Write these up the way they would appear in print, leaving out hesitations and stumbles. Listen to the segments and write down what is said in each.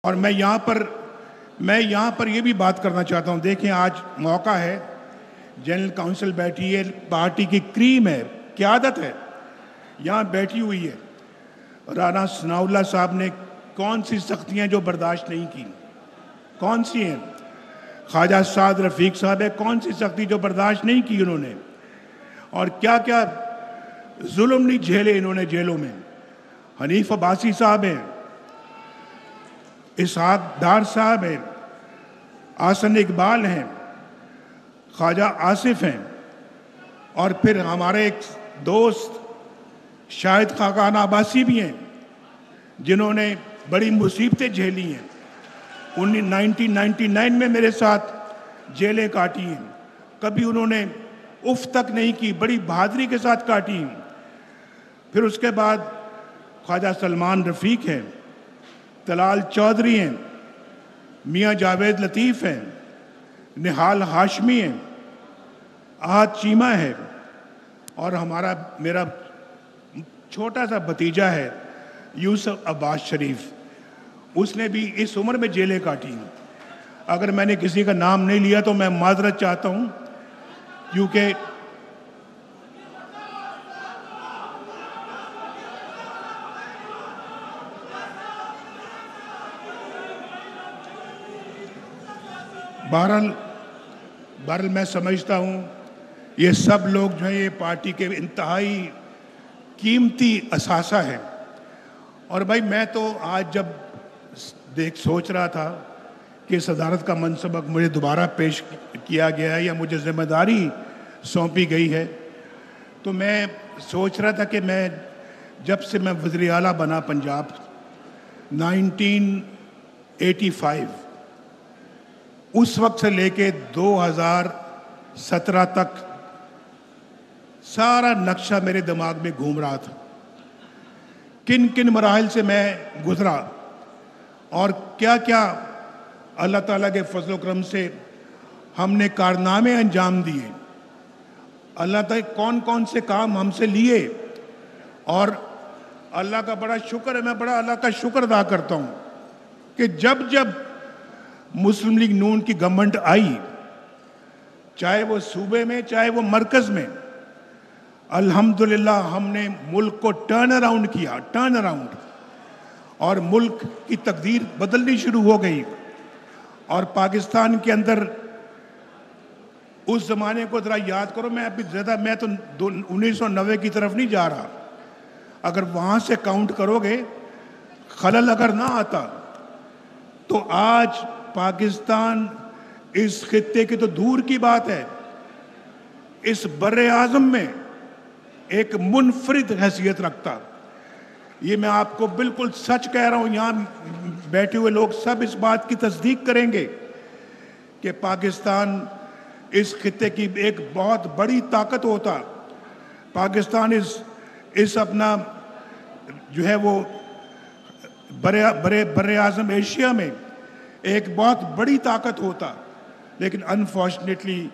اور میں یہاں پر یہ بھی بات کرنا چاہتا ہوں. دیکھیں آج موقع ہے, جنرل کاؤنسل بیٹھی ہے, پارٹی کی کریم ہے, قیادت ہے, یہاں بیٹھی ہوئی ہے. رانا ثناء اللہ صاحب نے کون سی سختیاں جو برداشت نہیں کی, کون سی ہیں؟ خواجہ سعد رفیق صاحب ہے, کون سی سختی جو برداشت نہیں کی انہوں نے, اور کیا کیا ظلم نہیں جھیلے انہوں نے جیلوں میں. حنیف عباسی صاحب ہیں, اسحاق ڈار صاحب ہیں, آسن اقبال ہیں, خواجہ آصف ہیں, اور پھر ہمارے ایک دوست شاہد خاقان عباسی بھی ہیں جنہوں نے بڑی مصیبتیں جھیلی ہیں. 1999 میں میرے ساتھ جیلیں کاٹی ہیں, کبھی انہوں نے اف تک نہیں کی, بڑی بہادری کے ساتھ کاٹی ہیں. پھر اس کے بعد خواجہ سلمان رفیق ہیں, طلال چودھری ہیں, میاں جاوید لطیف ہیں, نہال ہاشمی ہیں, احد چیمہ ہے, اور میرا چھوٹا سا بھتیجا ہے یوسف عباس شریف, اس نے بھی اس عمر میں جیلیں کاٹی ہیں. اگر میں نے کسی کا نام نہیں لیا تو میں معذرت چاہتا ہوں, کیونکہ بہرحال میں سمجھتا ہوں یہ سب لوگ جو ہیں یہ پارٹی کے انتہائی قیمتی اثاثہ ہیں. اور بھائی میں تو آج جب سوچ رہا تھا کہ صدارت کا منصب مجھے دوبارہ پیش کیا گیا ہے یا مجھے ذمہ داری سونپی گئی ہے, تو میں سوچ رہا تھا کہ میں جب سے میں وزیر اعلیٰ بنا پنجاب 1985, اس وقت سے لے کے 2017 تک سارا نقشہ میرے دماغ میں گھوم رہا تھا, کن کن مراحل سے میں گزرا اور کیا کیا اللہ تعالیٰ کے فضل و کرم سے ہم نے کارنامے انجام دیے, اللہ تعالیٰ کون کون سے کام ہم سے لیے. اور اللہ کا بڑا شکر ہے, میں بڑا اللہ کا شکر ادا کرتا ہوں کہ جب مسلم لیگ نون کی گورنمنٹ آئی, چاہے وہ صوبے میں چاہے وہ مرکز میں, الحمدللہ ہم نے ملک کو ٹرن اراؤنڈ, اور ملک کی تقدیر بدلنی شروع ہو گئی. اور پاکستان کے اندر اس زمانے کو ذرا یاد کرو, میں تو 1990 کی طرف نہیں جا رہا, اگر وہاں سے کاؤنٹ کرو گے, خلل اگر نہ آتا تو آج پاکستان اس خطے کی تو دور کی بات ہے, اس بر اعظم میں ایک منفرد حیثیت رکھتا. یہ میں آپ کو بالکل سچ کہہ رہا ہوں, یہاں بیٹھے ہوئے لوگ سب اس بات کی تصدیق کریں گے کہ پاکستان اس خطے کی ایک بہت بڑی طاقت ہوتا. پاکستان اس اپنا جو ہے وہ بر اعظم ایشیا میں ایک بہت بڑی طاقت ہوتا, لیکن انفارچونیٹلی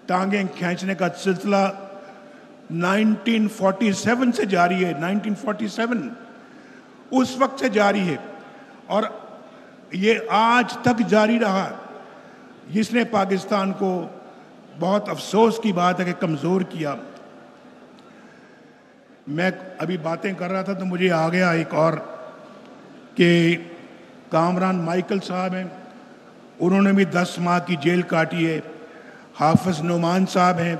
ٹانگیں کھینچنے کا سلسلہ 1947 سے جاری ہے. 1947 اس وقت سے جاری ہے, اور یہ آج تک جاری رہا, جس نے پاکستان کو بہت افسوس کی بات ہے کہ کمزور کیا. میں ابھی باتیں کر رہا تھا تو مجھے آ گیا ایک اور کہ کامران مائیکل صاحب ہیں, انہوں نے بھی 10 ماہ کی جیل کاٹی ہے. حافظ نعمان صاحب ہیں,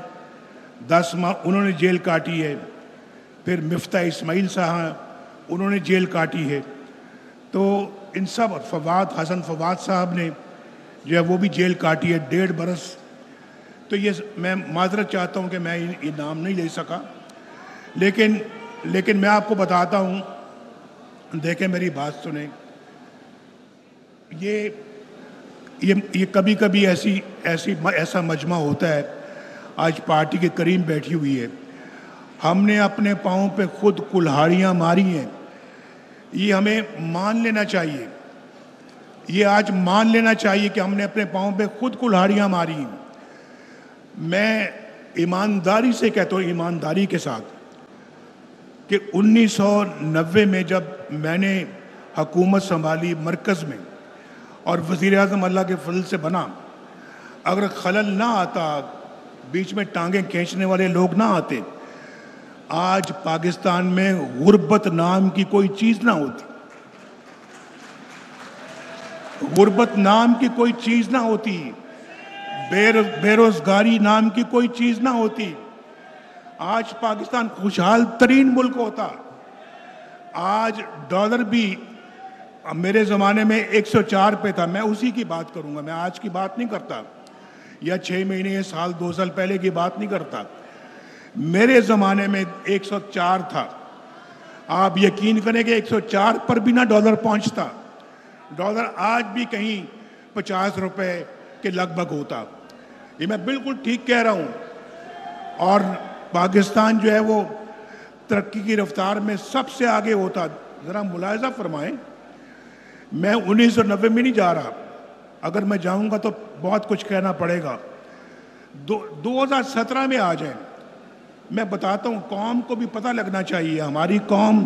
10 ماہ انہوں نے جیل کاٹی ہے. پھر مفتاح اسماعیل صاحب انہوں نے جیل کاٹی ہے. تو ان سب, حسن فواد صاحب نے جو ہے وہ بھی جیل کاٹی ہے 1.5 برس. تو یہ میں معذرت چاہتا ہوں کہ میں یہ نام نہیں لے سکا, لیکن میں آپ کو بتاتا ہوں, دیکھیں میری بات سنیں, یہ کبھی کبھی ایسا مجمع ہوتا ہے. آج پارٹی کے کریم بیٹھی ہوئی ہے, ہم نے اپنے پاؤں پہ خود کلہاڑیاں ماری ہیں. یہ ہمیں مان لینا چاہیے, یہ آج مان لینا چاہیے کہ ہم نے اپنے پاؤں پہ خود کلہاڑیاں ماری ہیں. میں ایمانداری سے کہتا ہوں, ایمانداری کے ساتھ, کہ 1990 میں جب میں نے حکومت سنبھالی مرکز میں, اور وزیر اعظم اللہ کے فضل سے بنا. اگر خلل نہ آتا, بیچ میں ٹانگیں کھینچنے والے لوگ نہ آتے, آج پاکستان میں غربت نام کی کوئی چیز نہ ہوتی. غربت نام کی کوئی چیز نہ ہوتی, بے روزگاری نام کی کوئی چیز نہ ہوتی. آج پاکستان خوشحال ترین ملک ہوتا. آج ڈالر بھی میرے زمانے میں 104 پہ تھا, میں اسی کی بات کروں گا, میں آج کی بات نہیں کرتا, یا 6 مہینے یا سال 2 سال پہلے کی بات نہیں کرتا. میرے زمانے میں 104 تھا. آپ یقین کریں کہ 104 پر بھی نہ ڈالر پہنچتا. ڈالر آج بھی کہیں 50 روپے کے لگ بھگ ہوتا. یہ میں بالکل ٹھیک کہہ رہا ہوں. اور پاکستان جو ہے وہ ترقی کی رفتار میں سب سے آگے ہوتا. ذرا ملاحظہ فرمائیں, میں 1990 میں نہیں جا رہا, اگر میں جاؤں گا تو بہت کچھ کہنا پڑے گا. 2017 میں آ جائیں. میں بتاتا ہوں, قوم کو بھی پتہ لگنا چاہیے. ہماری قوم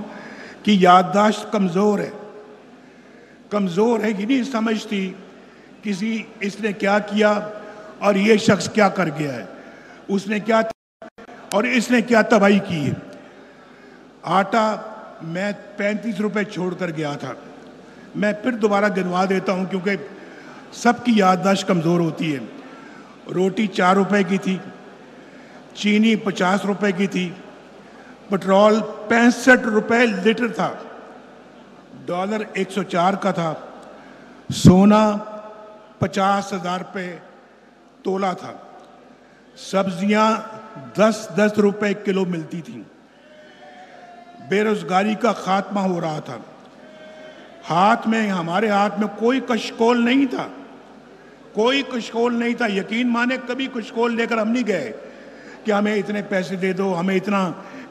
کی یادداشت کمزور ہے. کمزور ہے, یہ نہیں سمجھتی اس نے کیا کیا اور یہ شخص کیا کر گیا ہے, اس نے کیا اور اس نے کیا تباہی کی ہے. آٹا میں 35 روپے چھوڑ کر گیا تھا. میں پھر دوبارہ گنوا دیتا ہوں کیونکہ سب کی یادداشت کمزور ہوتی ہے. روٹی 4 روپے کی تھی, چینی 50 روپے کی تھی, پٹرول 65 روپے لیٹر تھا, ڈالر 104 کا تھا, سونا 50,000 روپے تولا تھا, سبزیاں 10 روپے کلو ملتی تھیں. بے روزگاری کا خاتمہ ہو رہا تھا. ہمارے ہاتھ میں کوئی کشکول نہیں تھا, کوئی کشکول نہیں تھا. یقین مانے کبھی کشکول لے کر ہم نہیں گئے کہ ہمیں اتنے پیسے دے دو, ہمیں اتنا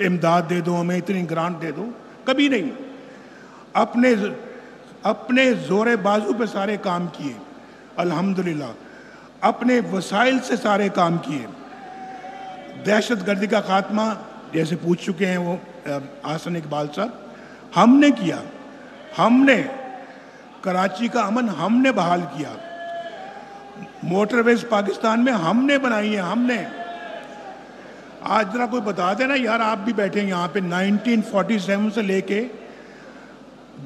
امداد دے دو, ہمیں اتنی گرانٹ دے دو, کبھی نہیں. اپنے زور بازو پہ سارے کام کیے الحمدللہ, اپنے وسائل سے سارے کام کیے. دہشت گردی کا خاتمہ جیسے پوچھ چکے ہیں وہ احسن اقبال صاحب, ہم نے کیا. ہم نے کراچی کا امن ہم نے بحال کیا. موٹر ویز پاکستان میں ہم نے بنائی ہیں. ہم نے. آج ذرا کوئی بتا دے نا یار, آپ بھی بیٹھے ہیں یہاں پہ, 1947 سے لے کے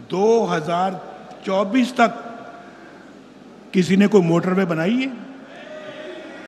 2024 تک کسی نے کوئی موٹر وے بنائی ہے؟